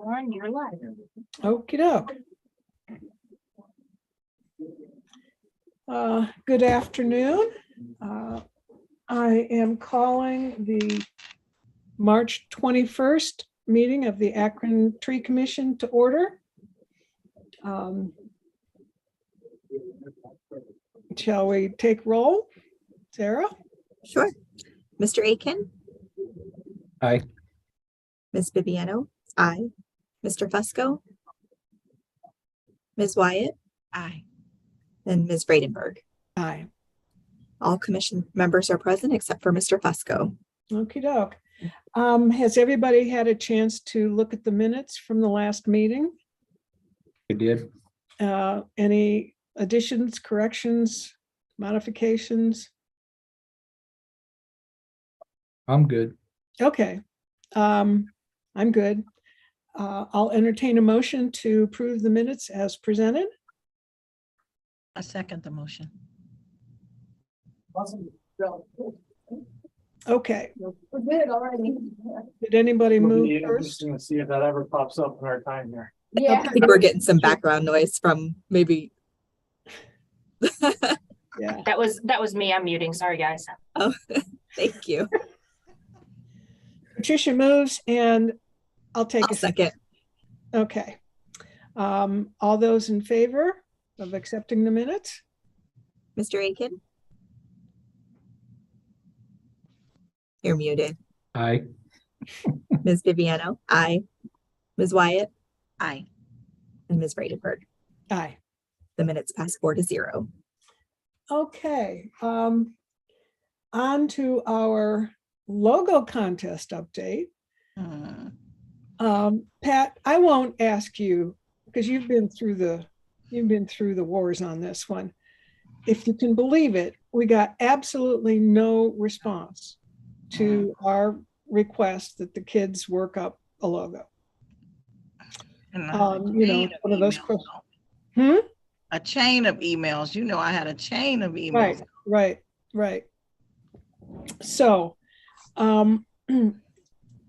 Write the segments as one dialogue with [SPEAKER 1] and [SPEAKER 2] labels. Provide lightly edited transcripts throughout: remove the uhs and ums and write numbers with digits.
[SPEAKER 1] Lauren, you're live.
[SPEAKER 2] Okie doke. Good afternoon. I am calling the March 21st meeting of the Akron Tree Commission to order. Shall we take roll? Sarah?
[SPEAKER 3] Sure. Mr. Aiken?
[SPEAKER 4] Aye.
[SPEAKER 3] Ms. Bibiano? Aye. Mr. Fusco? Ms. Wyatt?
[SPEAKER 1] Aye.
[SPEAKER 3] And Ms. Bradenberg.
[SPEAKER 2] Aye.
[SPEAKER 3] All commission members are present except for Mr. Fusco.
[SPEAKER 2] Okie doke. Has everybody had a chance to look at the minutes from the last meeting?
[SPEAKER 4] I did.
[SPEAKER 2] Any additions, corrections, modifications?
[SPEAKER 4] I'm good.
[SPEAKER 2] Okay. I'm good. I'll entertain a motion to approve the minutes as presented.
[SPEAKER 1] I second the motion.
[SPEAKER 2] Okay.
[SPEAKER 5] We're good already.
[SPEAKER 2] Did anybody move
[SPEAKER 6] It'll be
[SPEAKER 2] first?
[SPEAKER 6] interesting to see if that ever pops up in our time here.
[SPEAKER 5] Yeah.
[SPEAKER 3] I think we're getting some background noise from maybe.
[SPEAKER 2] Yeah.
[SPEAKER 5] That was me. I'm muting. Sorry, guys.
[SPEAKER 3] Oh, thank you.
[SPEAKER 2] Patricia moves and I'll take
[SPEAKER 3] I'll
[SPEAKER 2] a
[SPEAKER 3] second.
[SPEAKER 2] Okay. All those in favor of accepting the minutes?
[SPEAKER 3] Mr. Aiken? You're muted.
[SPEAKER 4] Aye.
[SPEAKER 3] Ms. Bibiano? Aye. Ms. Wyatt?
[SPEAKER 1] Aye.
[SPEAKER 3] And Ms. Bradenberg.
[SPEAKER 2] Aye.
[SPEAKER 3] The minutes pass 4-0.
[SPEAKER 2] Okay. On to our logo contest update. Pat, I won't ask you because you've been through the wars on this one. If you can believe it, we got absolutely no response to our request that the kids work up a logo. One of those questions.
[SPEAKER 1] A chain of emails. You know, I had a chain of emails.
[SPEAKER 2] Right. So,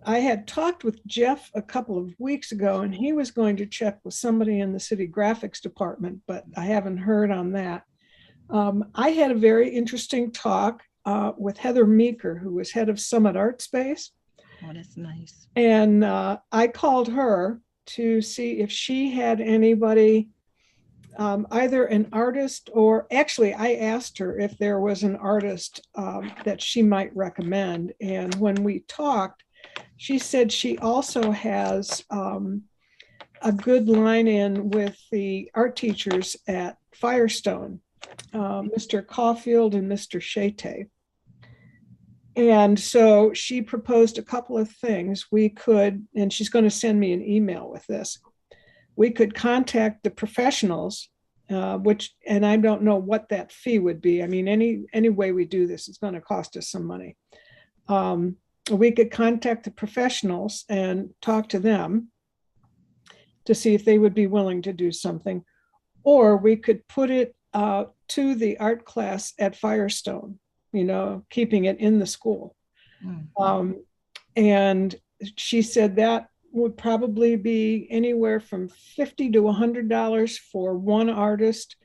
[SPEAKER 2] I had talked with Jeff a couple of weeks ago and he was going to check with somebody in the city graphics department, but I haven't heard on that. I had a very interesting talk with Heather Meeker, who was head of Summit Art Space.
[SPEAKER 1] Oh, that's nice.
[SPEAKER 2] And I called her to see if she had anybody, either an artist or actually I asked her if there was an artist that she might recommend. And when we talked, she said she also has a good line in with the art teachers at Firestone, Mr. Caulfield and Mr. Shate. And so she proposed a couple of things. We could, and she's going to send me an email with this. We could contact the professionals, and I don't know what that fee would be. I mean, any way we do this, it's going to cost us some money. We could contact the professionals and talk to them to see if they would be willing to do something, or we could put it to the art class at Firestone, keeping it in the school. And she said that would probably be anywhere from $50 to $100 for one artist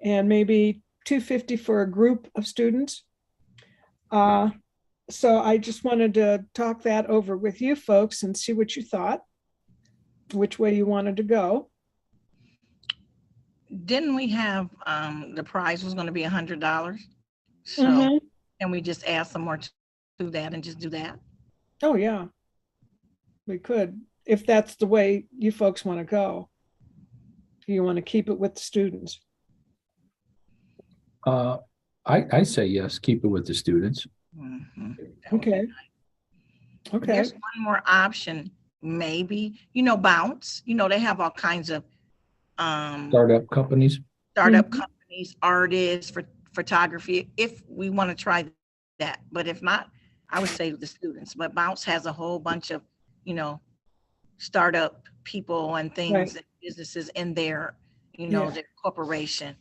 [SPEAKER 2] and maybe $250 for a group of students. So I just wanted to talk that over with you folks and see what you thought, which way you wanted to go.
[SPEAKER 1] Didn't we have the prize was going to be $100? So can we just add some more to that and just do that?
[SPEAKER 2] Oh yeah, we could, if that's the way you folks want to go. You want to keep it with the students.
[SPEAKER 4] I say yes, keep it with the students.
[SPEAKER 2] Okay.
[SPEAKER 1] There's one more option, maybe, Bounce, they have all kinds of
[SPEAKER 4] Startup companies.
[SPEAKER 1] companies, artists, for photography, if we want to try that. But if not, I would say the students. But Bounce has a whole bunch of, startup people and things and businesses in their, their corporation.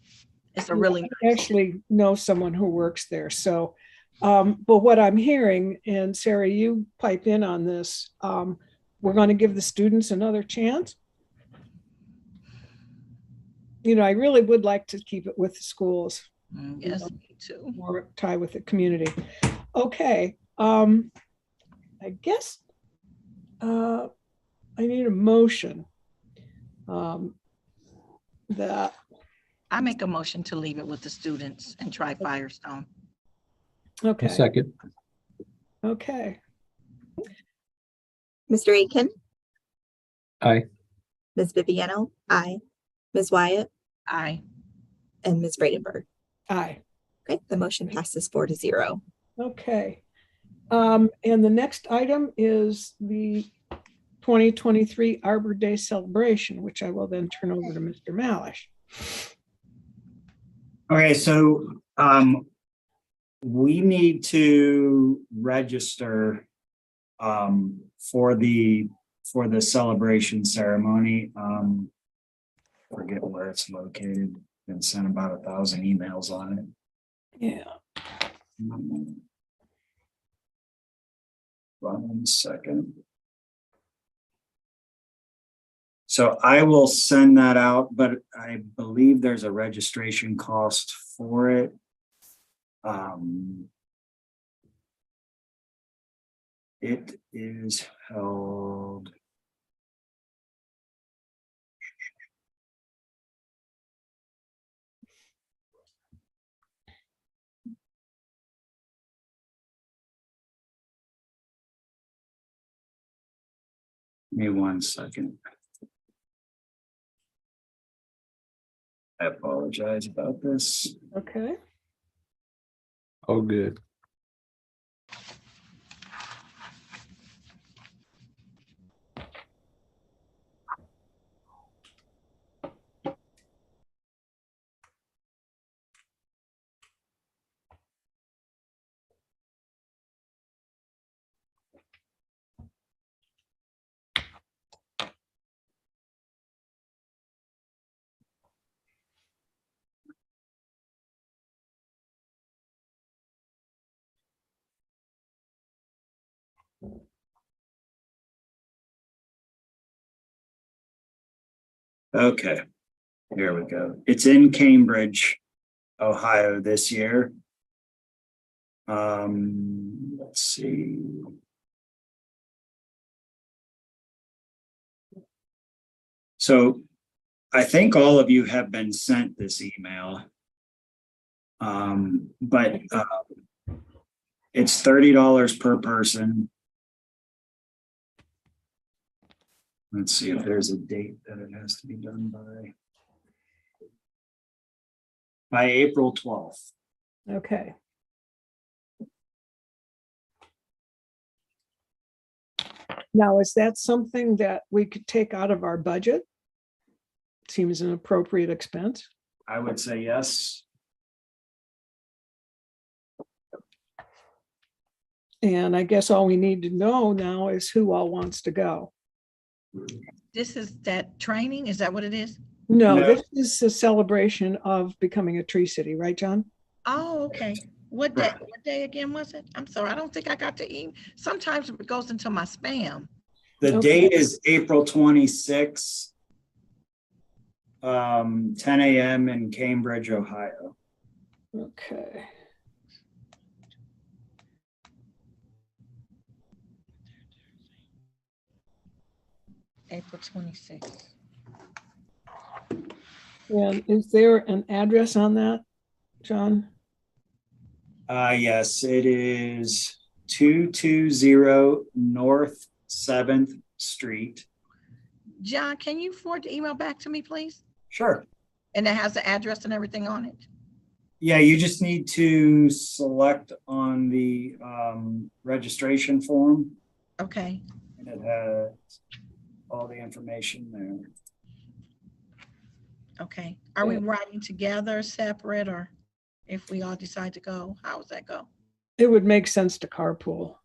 [SPEAKER 1] It's a really
[SPEAKER 2] I actually know someone who works there. So, but what I'm hearing, and Sarah, you pipe in on this, we're going to give the students another chance. I really would like to keep it with the schools,
[SPEAKER 1] Yes, me too.
[SPEAKER 2] more tie with the community. Okay. I guess I need a motion that,
[SPEAKER 1] I make a motion to leave it with the students and try Firestone.
[SPEAKER 4] A
[SPEAKER 2] okay,
[SPEAKER 4] second.
[SPEAKER 2] okay.
[SPEAKER 3] Mr. Aiken,
[SPEAKER 4] Aye.
[SPEAKER 3] Ms. Viviano, aye. Ms. Wyatt,
[SPEAKER 1] Aye.
[SPEAKER 3] and Ms. Bradenberg.
[SPEAKER 2] Aye.
[SPEAKER 3] Okay, the motion passes 4-0.
[SPEAKER 2] Okay. And the next item is the 2023 Arbor Day celebration, which I will then turn over to Mr. Malish.
[SPEAKER 7] Okay, so we need to register for the celebration ceremony. Forget where it's located. Been sent about 1,000 emails on it.
[SPEAKER 2] Yeah.
[SPEAKER 7] 1 second. So I will send that out, but I believe there's a registration cost for it. It is held. Give me 1 second. I apologize about this.
[SPEAKER 2] Okay.
[SPEAKER 4] Oh, good.
[SPEAKER 7] Okay, here we go. It's in Cambridge, Ohio this year. Let's see. So I think all of you have been sent this email. But it's $30 per person. Let's see if there's a date that it has to be done by April 12th.
[SPEAKER 2] Okay. Now, is that something that we could take out of our budget? Seems an appropriate expense.
[SPEAKER 7] I would say yes.
[SPEAKER 2] And I guess all we need to know now is who all wants to go.
[SPEAKER 1] This is that training? Is that what it is?
[SPEAKER 2] No,
[SPEAKER 7] No.
[SPEAKER 2] this is a celebration of becoming a tree city, right, John?
[SPEAKER 1] Oh, okay. What day again was it? I'm sorry, I don't think I got to email. Sometimes it goes into my spam.
[SPEAKER 7] The
[SPEAKER 2] Okay.
[SPEAKER 7] date is April 26th, 10 a.m. in Cambridge, Ohio.
[SPEAKER 2] Okay.
[SPEAKER 1] April 26th.
[SPEAKER 2] And is there an address on that, John?
[SPEAKER 7] Yes, it is 220 North 7th Street.
[SPEAKER 1] John, can you forward the email back to me, please?
[SPEAKER 7] Sure.
[SPEAKER 1] And it has the address and everything on it?
[SPEAKER 7] Yeah, you just need to select on the registration form,
[SPEAKER 1] Okay.
[SPEAKER 7] and it has all the information there.
[SPEAKER 1] Okay. Are we riding together, separate, or if we all decide to go, how does that go?
[SPEAKER 2] It would make sense to carpool.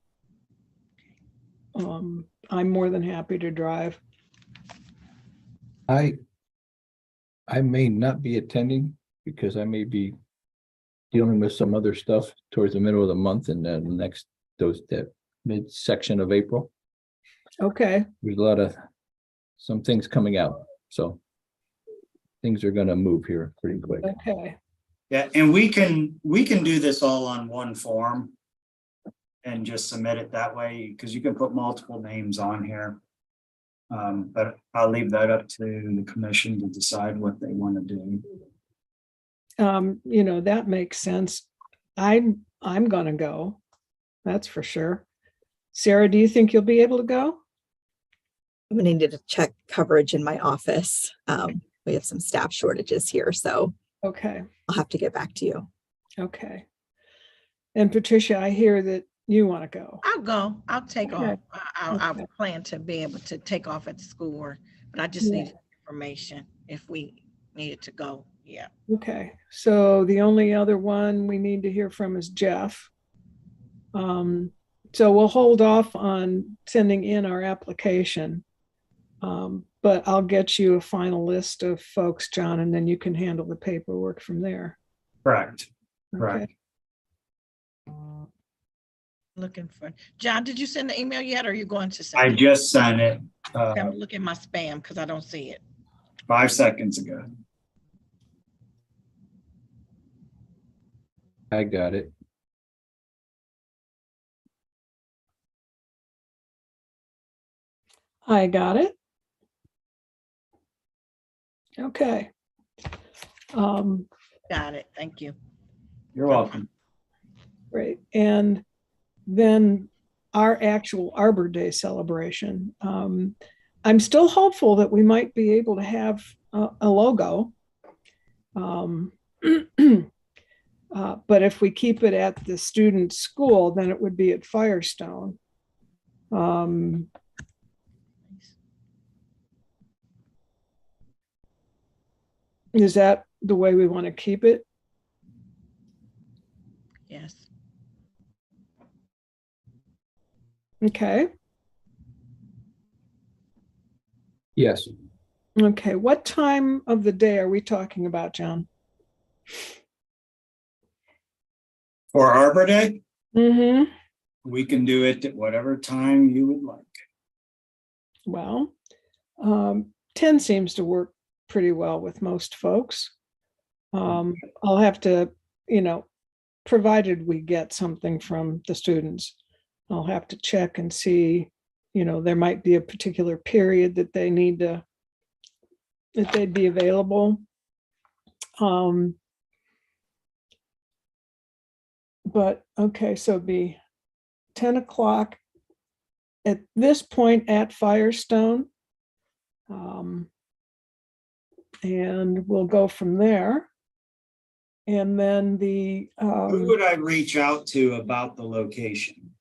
[SPEAKER 2] I'm more than happy to drive.
[SPEAKER 4] I may not be attending because I may be dealing with some other stuff towards the middle of the month and then that midsection of April.
[SPEAKER 2] Okay,
[SPEAKER 4] There's a lot of, some things coming out, so things are gonna move here pretty quick.
[SPEAKER 2] okay.
[SPEAKER 7] Yeah, and we can do this all on one form and just submit it that way, because you can put multiple names on here. But I'll leave that up to the commission to decide what they want to do.
[SPEAKER 2] You know, that makes sense. I'm gonna go. That's for sure. Sarah, do you think you'll be able to go?
[SPEAKER 3] I'm gonna need to check coverage in my office. We have some staff shortages here, so
[SPEAKER 2] Okay,
[SPEAKER 3] I'll have to get back to you.
[SPEAKER 2] okay. And Patricia, I hear that you want to go.
[SPEAKER 1] I'll go. I'll take
[SPEAKER 2] Okay.
[SPEAKER 1] off. I
[SPEAKER 2] Okay.
[SPEAKER 1] plan to be able to take off at the school, but I just
[SPEAKER 2] Yeah.
[SPEAKER 1] need information if we needed to go. Yeah.
[SPEAKER 2] Okay, so the only other one we need to hear from is Jeff. So we'll hold off on sending in our application. But I'll get you a final list of folks, John, and then you can handle the paperwork from there.
[SPEAKER 7] Correct.
[SPEAKER 2] Okay.
[SPEAKER 7] Correct.
[SPEAKER 1] Looking for, John, did you send the email yet or are you going to
[SPEAKER 7] I
[SPEAKER 1] send it?
[SPEAKER 7] just sent it
[SPEAKER 1] I'm looking at my spam because I don't see it.
[SPEAKER 7] 5 seconds ago.
[SPEAKER 4] I got it.
[SPEAKER 2] I got it. Okay.
[SPEAKER 1] Got it. Thank you.
[SPEAKER 7] You're welcome.
[SPEAKER 2] Great. And then our actual Arbor Day celebration. I'm still hopeful that we might be able to have a logo. But if we keep it at the student school, then it would be at Firestone. Is that the way we want to keep it?
[SPEAKER 1] Yes.
[SPEAKER 2] Okay.
[SPEAKER 4] Yes,
[SPEAKER 2] Okay. What time of the day are we talking about, John?
[SPEAKER 7] For Arbor Day,
[SPEAKER 2] Mm-hmm.
[SPEAKER 7] we can do it at whatever time you would like.
[SPEAKER 2] Well, 10 seems to work pretty well with most folks. I'll have to, provided we get something from the students, I'll have to check and see, there might be a particular period that they need to, that they'd be available. But okay, so it'd be 10 o'clock at this point at Firestone. And we'll go from there. And then
[SPEAKER 7] Who would I reach out to about the location?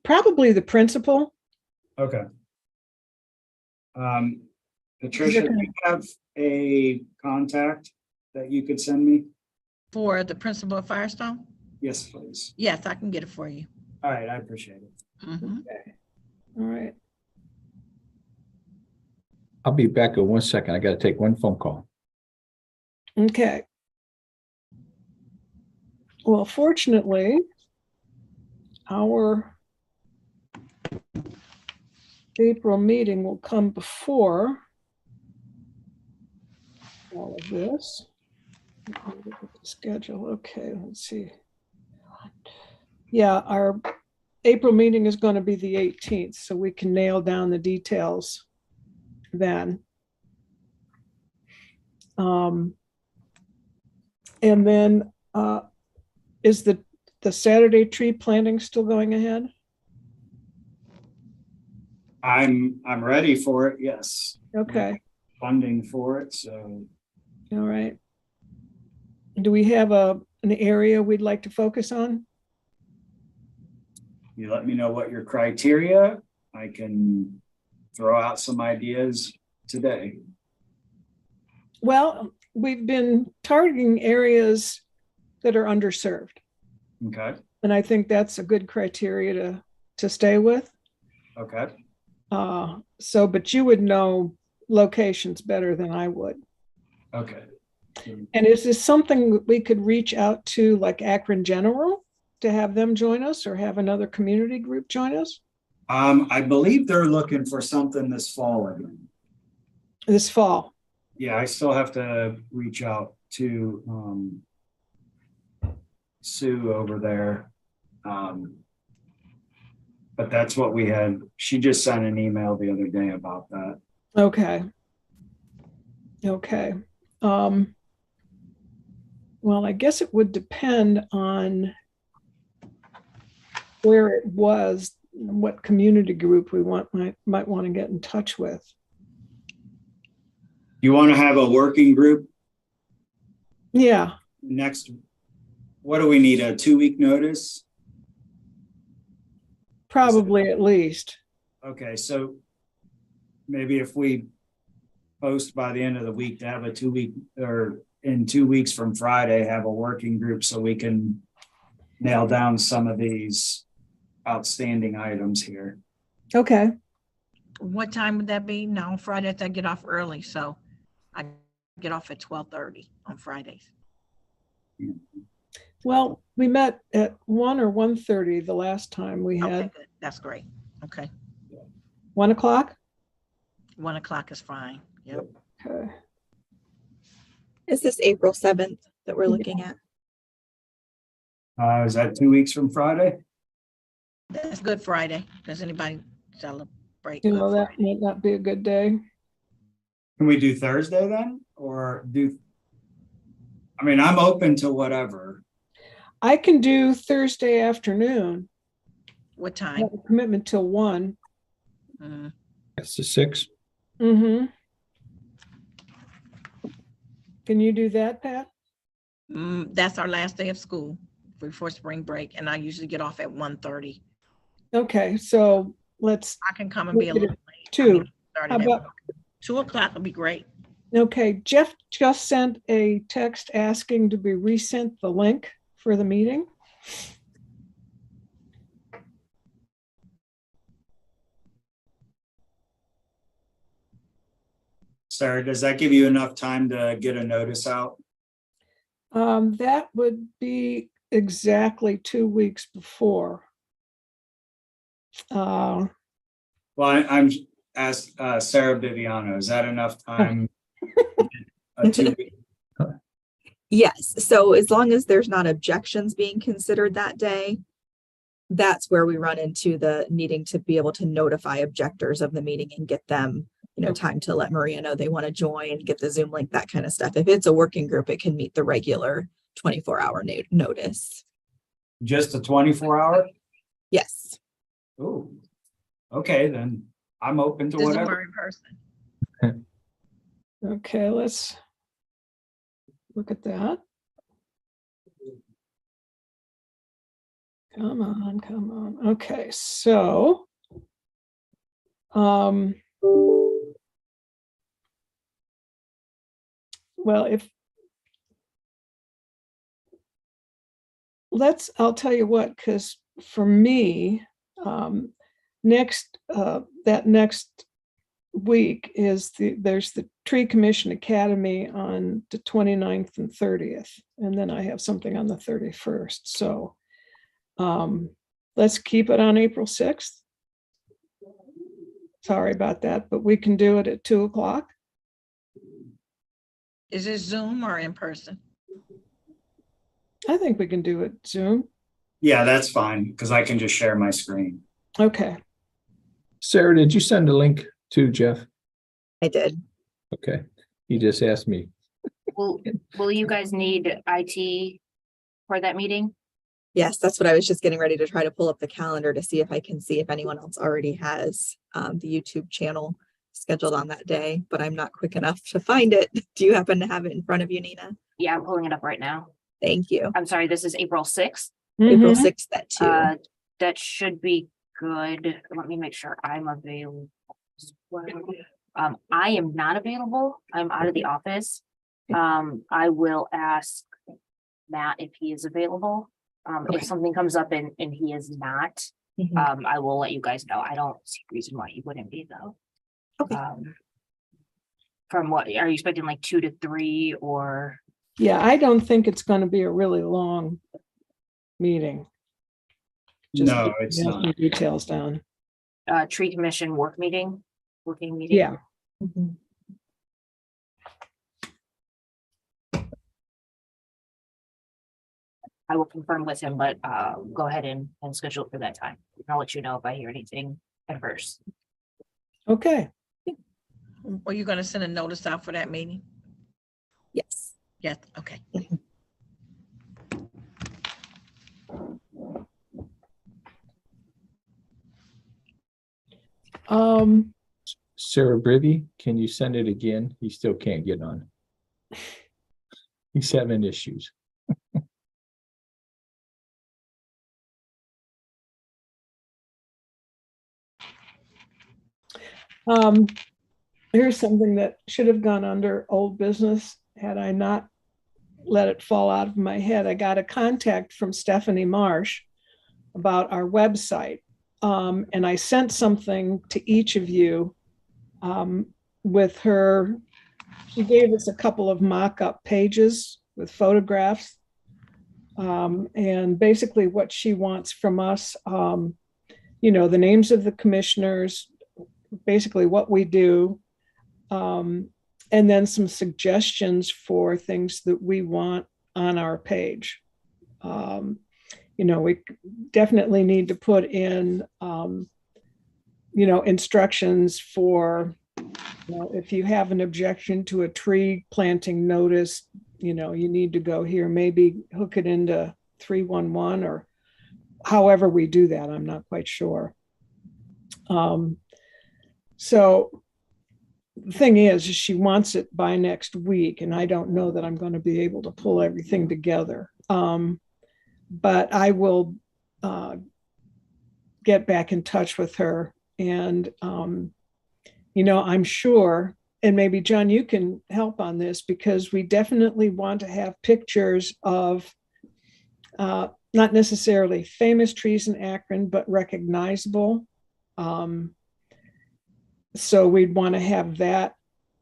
[SPEAKER 2] probably the principal.
[SPEAKER 7] Okay. Patricia, do you have a contact that you could send me?
[SPEAKER 1] For the principal of Firestone?
[SPEAKER 7] Yes, please.
[SPEAKER 1] Yes, I can get it for you.
[SPEAKER 7] All right, I appreciate it.
[SPEAKER 1] Mhm.
[SPEAKER 2] Okay. All right.
[SPEAKER 4] I'll be back in 1 second. I gotta take one phone call.
[SPEAKER 2] Okay. Well, fortunately, our April meeting will come before all of this. Let me look at the schedule. Okay, let's see. Yeah, our April meeting is going to be the 18th, so we can nail down the details then. And then is the Saturday tree planting still going ahead?
[SPEAKER 7] I'm ready for it, yes.
[SPEAKER 2] Okay,
[SPEAKER 7] Funding for it, so
[SPEAKER 2] all right. Do we have an area we'd like to focus on?
[SPEAKER 7] you let me know what your criteria, I can throw out some ideas today.
[SPEAKER 2] Well, we've been targeting areas that are underserved.
[SPEAKER 7] Okay,
[SPEAKER 2] And I think that's a good criteria to stay with.
[SPEAKER 7] okay.
[SPEAKER 2] But you would know locations better than I would.
[SPEAKER 7] Okay.
[SPEAKER 2] And is this something that we could reach out to like Akron General to have them join us or have another community group join us
[SPEAKER 7] I believe they're looking for something this fall again.
[SPEAKER 2] this fall?
[SPEAKER 7] Yeah, I still have to reach out to Sue over there. But that's what we had. She just sent an email the other day about that.
[SPEAKER 2] Okay. Okay. Well, I guess it would depend on where it was, what community group we might want to get in touch with.
[SPEAKER 7] You want to have a working group
[SPEAKER 2] Yeah,
[SPEAKER 7] next? What do we need? A 2-week notice?
[SPEAKER 2] probably at least.
[SPEAKER 7] Okay, so maybe if we post by the end of the week to have a 2-week, or in 2 weeks from Friday, have a working group so we can nail down some of these outstanding items here.
[SPEAKER 2] Okay.
[SPEAKER 1] What time would that be? No, on Fridays I get off early, so I get off at 12:30 on Fridays.
[SPEAKER 2] Well, we met at 1 or 1:30 the last time we
[SPEAKER 1] Okay,
[SPEAKER 2] had.
[SPEAKER 1] good. That's great. Okay,
[SPEAKER 2] 1 o'clock?
[SPEAKER 1] 1 o'clock is fine. Yep.
[SPEAKER 2] Okay.
[SPEAKER 3] Is this April 7th that we're looking at?
[SPEAKER 7] Is that 2 weeks from Friday?
[SPEAKER 1] That's Good Friday. Does anybody celebrate
[SPEAKER 2] You
[SPEAKER 1] Good
[SPEAKER 2] know, that
[SPEAKER 1] Friday?
[SPEAKER 2] might not be a good day.
[SPEAKER 7] Can we do Thursday then? Or I mean, I'm open to whatever.
[SPEAKER 2] I can do Thursday afternoon.
[SPEAKER 1] What
[SPEAKER 2] I
[SPEAKER 1] time?
[SPEAKER 2] have a commitment till 1.
[SPEAKER 1] Mm,
[SPEAKER 4] That's the 6th.
[SPEAKER 2] Mm-hmm. Can you do that, Pat?
[SPEAKER 1] That's our last day of school before spring break, and I usually get off at 1:30.
[SPEAKER 2] Okay, so let's,
[SPEAKER 1] I can come and be a
[SPEAKER 2] Make it
[SPEAKER 1] little late.
[SPEAKER 2] 2.
[SPEAKER 1] Started
[SPEAKER 2] How
[SPEAKER 1] at
[SPEAKER 2] about,
[SPEAKER 1] 2 o'clock would be great.
[SPEAKER 2] okay, Jeff just sent a text asking to be resent the link for the meeting.
[SPEAKER 7] Sarah, does that give you enough time to get a notice out?
[SPEAKER 2] That would be exactly 2 weeks before.
[SPEAKER 7] Well, I'm asked Sarah Viviano, is that enough time? A 2 week?
[SPEAKER 3] Yes, so as long as there's not objections being considered that day, that's where we run into the needing to be able to notify objectors of the meeting and get them, time to let Maria know they want to join, get the Zoom link, that kind of stuff. If it's a working group, it can meet the regular 24-hour notice.
[SPEAKER 7] Just a 24-hour?
[SPEAKER 3] Yes.
[SPEAKER 7] Oh, okay, then I'm open to
[SPEAKER 1] Zoom
[SPEAKER 7] whatever.
[SPEAKER 1] or in person.
[SPEAKER 2] Okay, let's look at that. Come on, come on. Okay, so well, I'll tell you what, because for me, that next week there's the Tree Commission Academy on the 29th and 30th, and then I have something on the 31st. So let's keep it on April 6th. Sorry about that, but we can do it at 2 o'clock.
[SPEAKER 1] Is it Zoom or in person?
[SPEAKER 2] I think we can do it Zoom.
[SPEAKER 7] Yeah, that's fine, because I can just share my screen.
[SPEAKER 2] Okay.
[SPEAKER 4] Sarah, did you send a link to Jeff?
[SPEAKER 3] I did.
[SPEAKER 4] Okay. He just asked me.
[SPEAKER 5] Will you guys need IT for that meeting?
[SPEAKER 3] Yes, that's what I was just getting ready to try to pull up the calendar to see if I can see if anyone else already has the YouTube channel scheduled on that day, but I'm not quick enough to find it. Do you happen to have it in front of you, Nina?
[SPEAKER 5] Yeah, I'm pulling it up right now.
[SPEAKER 3] Thank you.
[SPEAKER 5] I'm sorry, this is April 6th.
[SPEAKER 3] April
[SPEAKER 2] Mhm.
[SPEAKER 3] 6th at 2.
[SPEAKER 5] That should be good. Let me make sure I'm available as well. I am not available. I'm out of the office. I will ask Matt if he is available.
[SPEAKER 3] Okay.
[SPEAKER 5] If something comes up and he is not,
[SPEAKER 3] Mhm.
[SPEAKER 5] I will let you guys know. I don't see a reason why he wouldn't be though.
[SPEAKER 3] Okay.
[SPEAKER 5] From what, are you expecting like 2 to 3 or?
[SPEAKER 2] Yeah, I don't think it's going to be a really long meeting. Just
[SPEAKER 7] No, it's
[SPEAKER 2] nail
[SPEAKER 7] not.
[SPEAKER 2] some details down.
[SPEAKER 5] Tree commission working meeting.
[SPEAKER 2] Yeah.
[SPEAKER 3] Mhm.
[SPEAKER 5] I will confirm with him, but go ahead and schedule it for that time. I'll let you know if I hear anything adverse.
[SPEAKER 2] Okay.
[SPEAKER 1] Are you gonna send a notice out for that meeting?
[SPEAKER 3] Yes.
[SPEAKER 1] Yes, okay.
[SPEAKER 4] Sarah Brivy, can you send it again? He still can't get on. He's having issues.
[SPEAKER 2] Here's something that should have gone under old business had I not let it fall out of my head. I got a contact from Stephanie Marsh about our website. And I sent something to each of you with her. She gave us a couple of mock-up pages with photographs. And basically what she wants from us, the names of the commissioners, basically what we do, and then some suggestions for things that we want on our page. We definitely need to put in, instructions for, if you have an objection to a tree planting notice, you need to go here, maybe hook it into 311 or however we do that. I'm not quite sure. So the thing is she wants it by next week, and I don't know that I'm going to be able to pull everything together. But I will get back in touch with her, and I'm sure, and maybe John, you can help on this, because we definitely want to have pictures of not necessarily famous trees in Akron, but recognizable. So we'd want to have that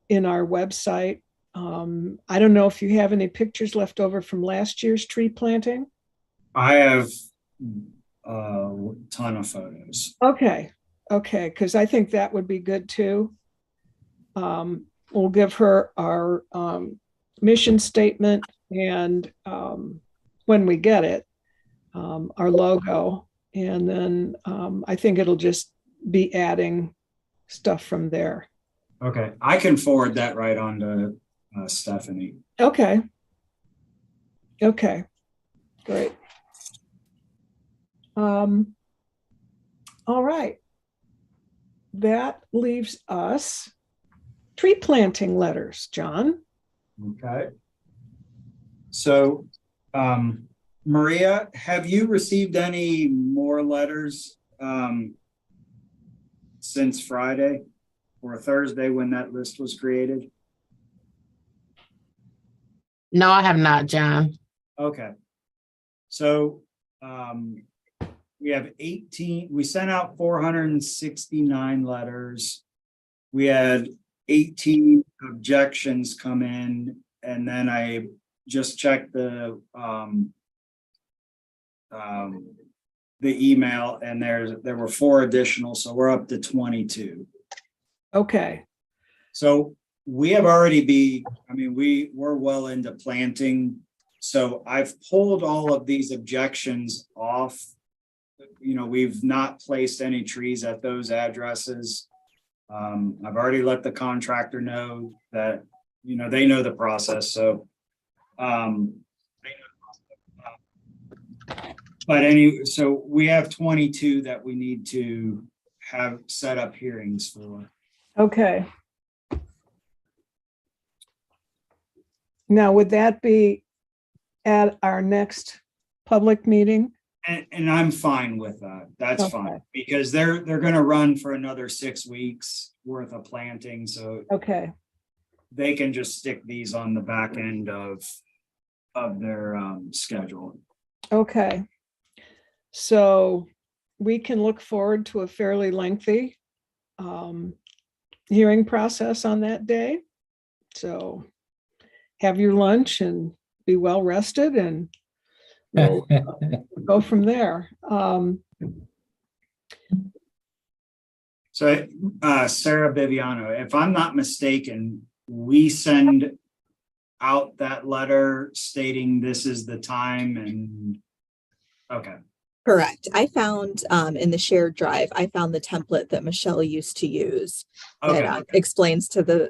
[SPEAKER 2] in our website. I don't know if you have any pictures left over from last year's tree planting.
[SPEAKER 7] I have a ton of photos.
[SPEAKER 2] Okay, because I think that would be good too. We'll give her our mission statement, and when we get it, our logo, and then I think it'll just be adding stuff from there.
[SPEAKER 7] Okay, I can forward that right on to Stephanie.
[SPEAKER 2] Okay, great. All right, that leaves us tree planting letters, John.
[SPEAKER 7] Okay. So, Maria, have you received any more letters since Friday or Thursday when that list was created?
[SPEAKER 8] No, I have not, John.
[SPEAKER 7] Okay. So, we have 18, we sent out 469 letters. We had 18 objections come in, and then I just checked the email, and there were 4 additional, so we're up to 22.
[SPEAKER 2] Okay.
[SPEAKER 7] So we have we're well into planting. So I've pulled all of these objections off. We've not placed any trees at those addresses. I've already let the contractor know that, they know the process. So, so we have 22 that we need to have set up hearings for.
[SPEAKER 2] Okay. Now, would that be at our next public meeting?
[SPEAKER 7] And I'm fine with that. That's
[SPEAKER 2] Okay.
[SPEAKER 7] fine, because they're going to run for another 6 weeks worth of planting. So
[SPEAKER 2] Okay.
[SPEAKER 7] they can just stick these on the back end of their schedule.
[SPEAKER 2] Okay. So we can look forward to a fairly lengthy hearing process on that day. So have your lunch and be well rested, and we'll go from there.
[SPEAKER 7] So, Sarah Bibiano, if I'm not mistaken, we send out that letter stating this is the time and, okay,
[SPEAKER 3] Correct. I found in the shared drive, I found the template that Michelle used to use that
[SPEAKER 7] okay,
[SPEAKER 3] explains to the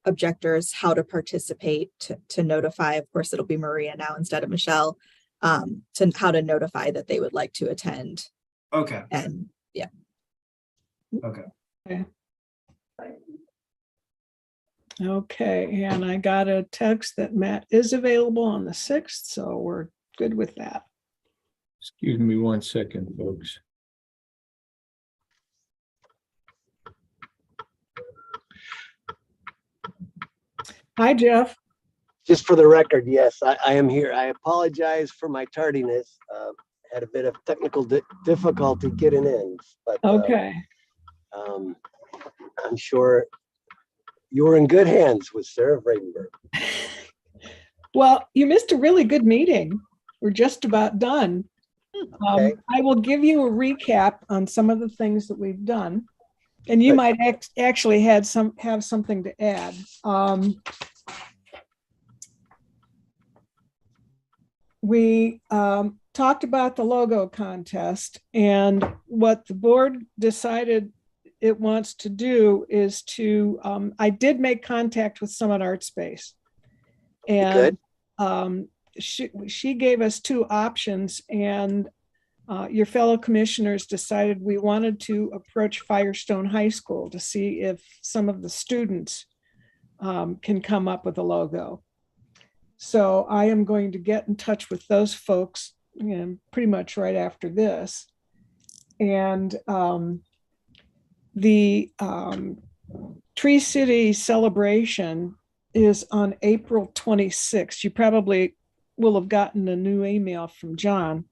[SPEAKER 3] objectors how to participate, to notify. Of course, it'll be Maria now instead of Michelle, to how to notify that they would like to attend.
[SPEAKER 7] okay,
[SPEAKER 3] And yeah.
[SPEAKER 7] okay.
[SPEAKER 2] Okay, and I got a text that Matt is available on the 6th, so we're good with that.
[SPEAKER 4] Excuse me 1 second, folks.
[SPEAKER 2] Hi, Jeff.
[SPEAKER 9] Just for the record, yes, I am here. I apologize for my tardiness. Had a bit of technical difficulty getting in, but
[SPEAKER 2] Okay.
[SPEAKER 9] I'm sure you're in good hands with Sarah Bradenberg.
[SPEAKER 2] Well, you missed a really good meeting. We're just about done.
[SPEAKER 9] Okay.
[SPEAKER 2] I will give you a recap on some of the things that we've done, and you
[SPEAKER 9] Good.
[SPEAKER 2] might actually have something to add. We talked about the logo contest, and what the board decided it wants to do is to, I did make contact with Summit Art Space. And she gave us 2 options, and your fellow commissioners decided we wanted to approach Firestone High School to see if some of the students can come up with a logo. So I am going to get in touch with those folks, pretty much right after this. And the Tree City celebration is on April 26th. You probably will have gotten a new email from John.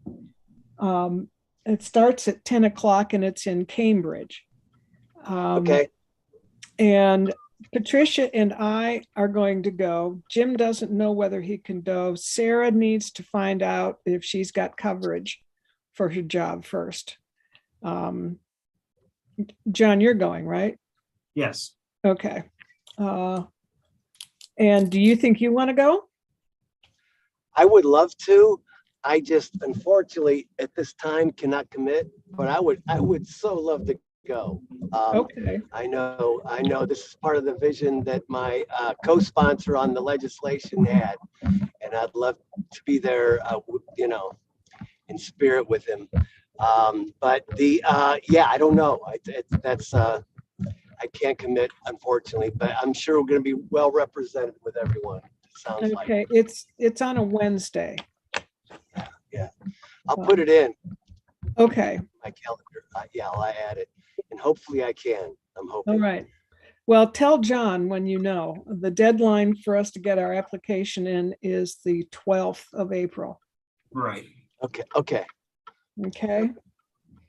[SPEAKER 2] It starts at 10 o'clock and it's in Cambridge.
[SPEAKER 9] Okay.
[SPEAKER 2] And Patricia and I are going to go. Jim doesn't know whether he can go. Sarah needs to find out if she's got coverage for her job first. John, you're going, right?
[SPEAKER 7] Yes.
[SPEAKER 2] Okay. And do you think you want to go?
[SPEAKER 9] I would love to. I just unfortunately at this time cannot commit, but I would so love to go.
[SPEAKER 2] Okay.
[SPEAKER 9] I know this is part of the vision that my co-sponsor on the legislation had, and I'd love to be there, in spirit with him. But I don't know. I can't commit, unfortunately, but I'm sure we're going to be well represented with everyone. It sounds like.
[SPEAKER 2] Okay, it's on a Wednesday.
[SPEAKER 9] Yeah, I'll put it in
[SPEAKER 2] Okay,
[SPEAKER 9] my calendar. I'll add it, and hopefully I can. I'm hoping.
[SPEAKER 2] all right. Well, tell John when you know. The deadline for us to get our application in is the 12th of April.
[SPEAKER 7] Right.
[SPEAKER 9] Okay.
[SPEAKER 2] Okay.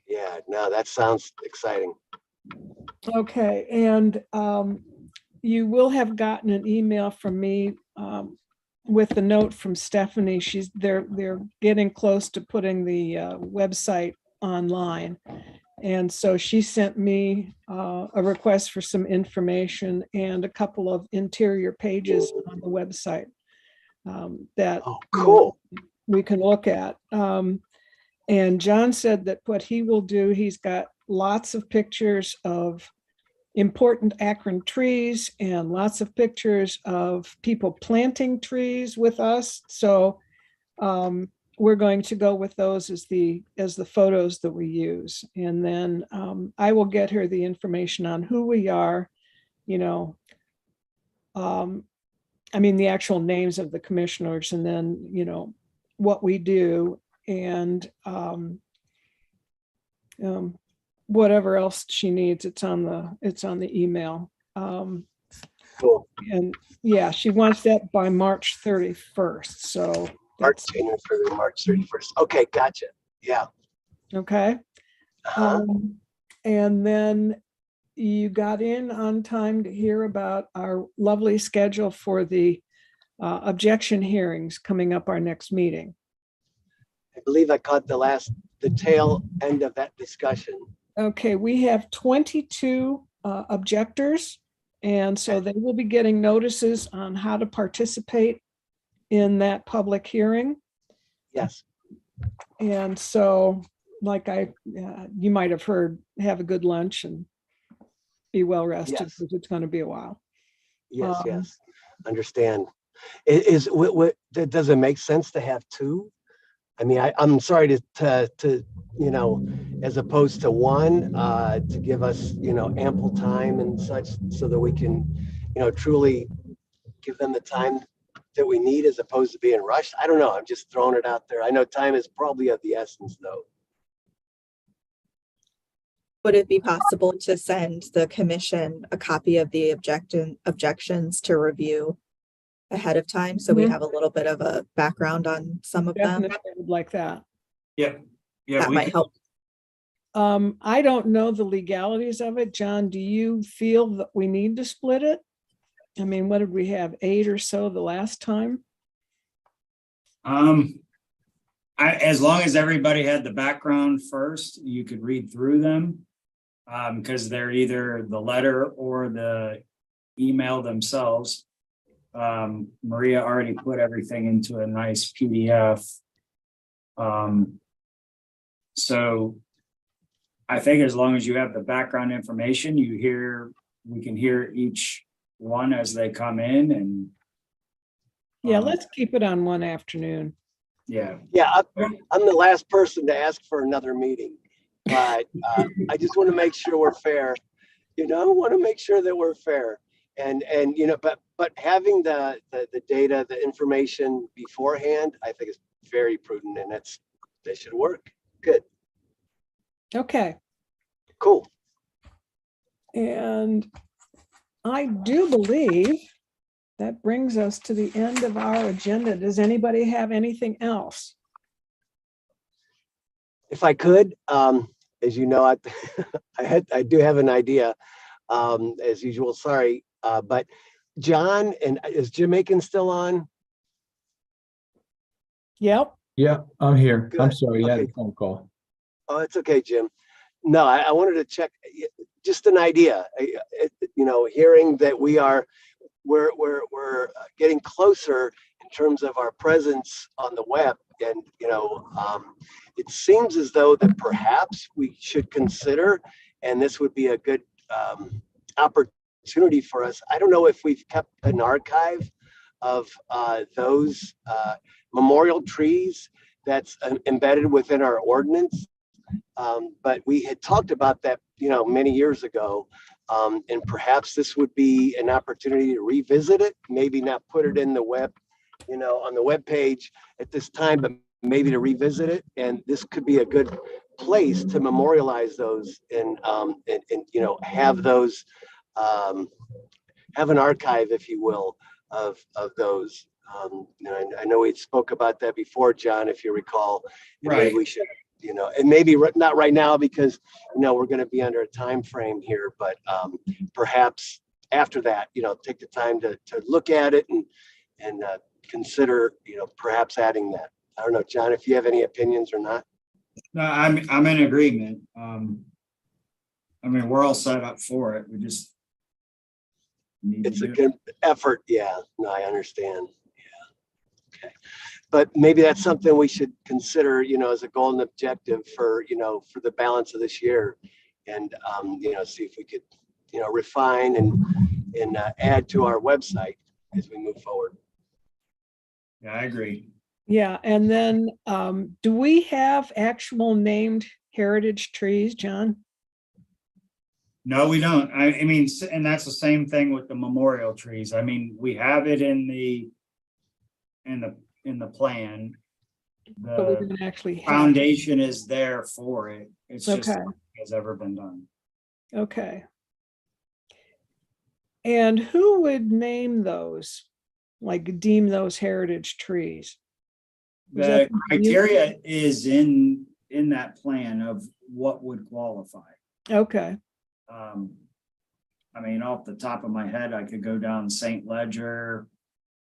[SPEAKER 9] Yeah. No, that sounds exciting.
[SPEAKER 2] Okay, and you will have gotten an email from me with the note from Stephanie. They're getting close to putting the website online, and so she sent me a request for some information and a couple of interior pages on the website that
[SPEAKER 9] Oh, cool.
[SPEAKER 2] we can look at. And John said that what he will do, he's got lots of pictures of important Akron trees and lots of pictures of people planting trees with us. So we're going to go with those as the photos that we use. And then I will get her the information on who we are, the actual names of the commissioners, and then, what we do, and whatever else she needs, it's on the email.
[SPEAKER 9] Cool.
[SPEAKER 2] And yeah, she wants that by March 31st. So
[SPEAKER 9] March 31st. Okay, gotcha. Yeah.
[SPEAKER 2] Okay. And then you got in on time to hear about our lovely schedule for the objection hearings coming up our next meeting.
[SPEAKER 9] I believe I caught the tail end of that discussion.
[SPEAKER 2] Okay, we have 22 objectors, and so they will be getting notices on how to participate in that public hearing.
[SPEAKER 9] Yes,
[SPEAKER 2] And so, like you might have heard, have a good lunch and be well rested,
[SPEAKER 9] Yes.
[SPEAKER 2] because it's going to be a while.
[SPEAKER 9] yes,
[SPEAKER 2] Um,
[SPEAKER 9] yes. Understand. What does it make sense to have two? I mean, I'm sorry to you know, as opposed to one, to give us, you know, ample time and such so that we can, you know, truly give them the time that we need as opposed to being rushed. I don't know. I'm just throwing it out there. I know time is probably of the essence though.
[SPEAKER 3] Would it be possible to send the commission a copy of the objections to review ahead of time, so we
[SPEAKER 2] Mhm.
[SPEAKER 3] have a little bit of a background on some of them?
[SPEAKER 2] Definitely would like that.
[SPEAKER 7] Yeah. Yeah.
[SPEAKER 3] That might help.
[SPEAKER 2] I don't know the legalities of it. John, do you feel that we need to split it? I mean, what did we have, 8 or so the last time?
[SPEAKER 7] As long as everybody had the background first, you could read through them. Because they're either the letter or the email themselves. Maria already put everything into a nice PDF. So I think as long as you have the background information, we can hear each one as they come in, and
[SPEAKER 2] Yeah, let's keep it on one afternoon.
[SPEAKER 7] yeah.
[SPEAKER 9] Yeah, I'm the last person to ask for another meeting, but I just want to make sure we're fair. You know, I want to make sure that we're fair, and you know, but having the data, the information beforehand, I think is very prudent, and that should work. Good,
[SPEAKER 2] Okay.
[SPEAKER 9] cool.
[SPEAKER 2] And I do believe that brings us to the end of our agenda. Does anybody have anything else?
[SPEAKER 9] If I could, as you know, I do have an idea, as usual. Sorry, but John, and is Jim Aiken still on?
[SPEAKER 2] Yep.
[SPEAKER 4] Yeah, I'm here. I'm
[SPEAKER 9] Good.
[SPEAKER 4] sorry, I had a
[SPEAKER 9] Okay.
[SPEAKER 4] phone call.
[SPEAKER 9] Oh, it's okay, Jim. No, I wanted to check, just an idea. You know, hearing that we're getting closer in terms of our presence on the web, and you know, it seems as though that perhaps we should consider, and this would be a good opportunity for us. I don't know if we've kept an archive of those memorial trees that's embedded within our ordinance. But we had talked about that, you know, many years ago. And perhaps this would be an opportunity to revisit it, maybe not put it in the web, you know, on the web page at this time, but maybe to revisit it. And this could be a good place to memorialize those, and you know, have those, have an archive, if you will, of those. You know, I know we spoke about that before, John, if you recall. And
[SPEAKER 7] Right.
[SPEAKER 9] maybe we should, you know, and maybe not right now, because, you know, we're going to be under a time frame here, but perhaps after that, you know, take the time to look at it and consider, you know, perhaps adding that. I don't know, John, if you have any opinions or not.
[SPEAKER 7] No, I'm in agreement. I mean, we're all set up for it. We just need to
[SPEAKER 9] It's a
[SPEAKER 7] do it.
[SPEAKER 9] good effort. Yeah, no, I understand. Yeah. Okay. But maybe that's something we should consider, you know, as a goal and objective for, you know, for the balance of this year, and, you know, see if we could, you know, refine and add to our website as we move forward.
[SPEAKER 7] Yeah, I agree.
[SPEAKER 2] Yeah. And then do we have actual named heritage trees, John?
[SPEAKER 7] No, we don't. I mean, and that's the same thing with the memorial trees. I mean, we have it in the plan.
[SPEAKER 2] But we
[SPEAKER 7] The
[SPEAKER 2] didn't actually have.
[SPEAKER 7] foundation is there for it. It's just
[SPEAKER 2] Okay.
[SPEAKER 7] has ever been done.
[SPEAKER 2] Okay. And who would name those, like deem those heritage trees? Was
[SPEAKER 7] The
[SPEAKER 2] that you?
[SPEAKER 7] criteria is in that plan of what would qualify.
[SPEAKER 2] Okay.
[SPEAKER 7] I mean, off the top of my head, I could go down St. Ledger,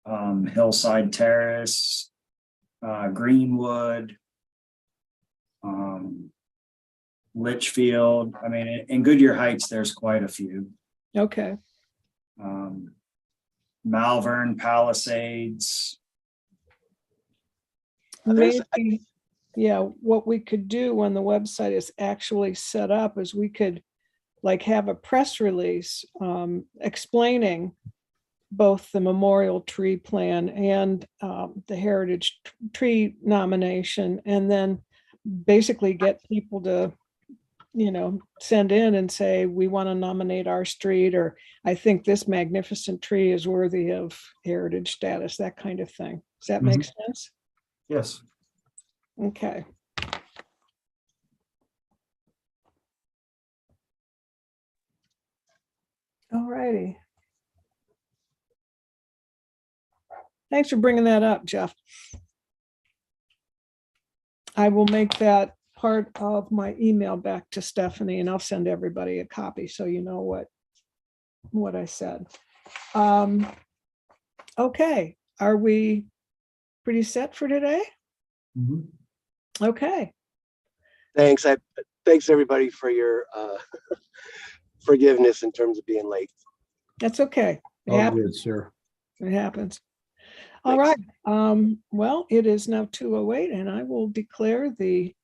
[SPEAKER 7] Hillside Terrace, Greenwood. Litchfield, I mean, in Goodyear Heights, there's quite a few.
[SPEAKER 2] Okay,
[SPEAKER 7] Malvern, Palisades.
[SPEAKER 9] There's-
[SPEAKER 2] maybe, yeah, what we could do when the website is actually set up is we could like have a press release explaining both the memorial tree plan and the heritage tree nomination, and then basically get people to, you know, send in and say, we want to nominate our street, or I think this magnificent tree is worthy of heritage status, that kind of thing. Does that make sense?
[SPEAKER 7] Yes.
[SPEAKER 2] Okay. All righty. Thanks for bringing that up, Jeff. I will make that part of my email back to Stephanie, and I'll send everybody a copy so you know what I said. Okay, are we pretty set for today? Okay,
[SPEAKER 9] Thanks. Thanks everybody for your forgiveness in terms of being late.
[SPEAKER 2] that's okay. It
[SPEAKER 4] All
[SPEAKER 2] happens.
[SPEAKER 4] good, sir.
[SPEAKER 2] It happens. All right.
[SPEAKER 9] Thanks.
[SPEAKER 2] Well, it is now 2:08, and I will declare the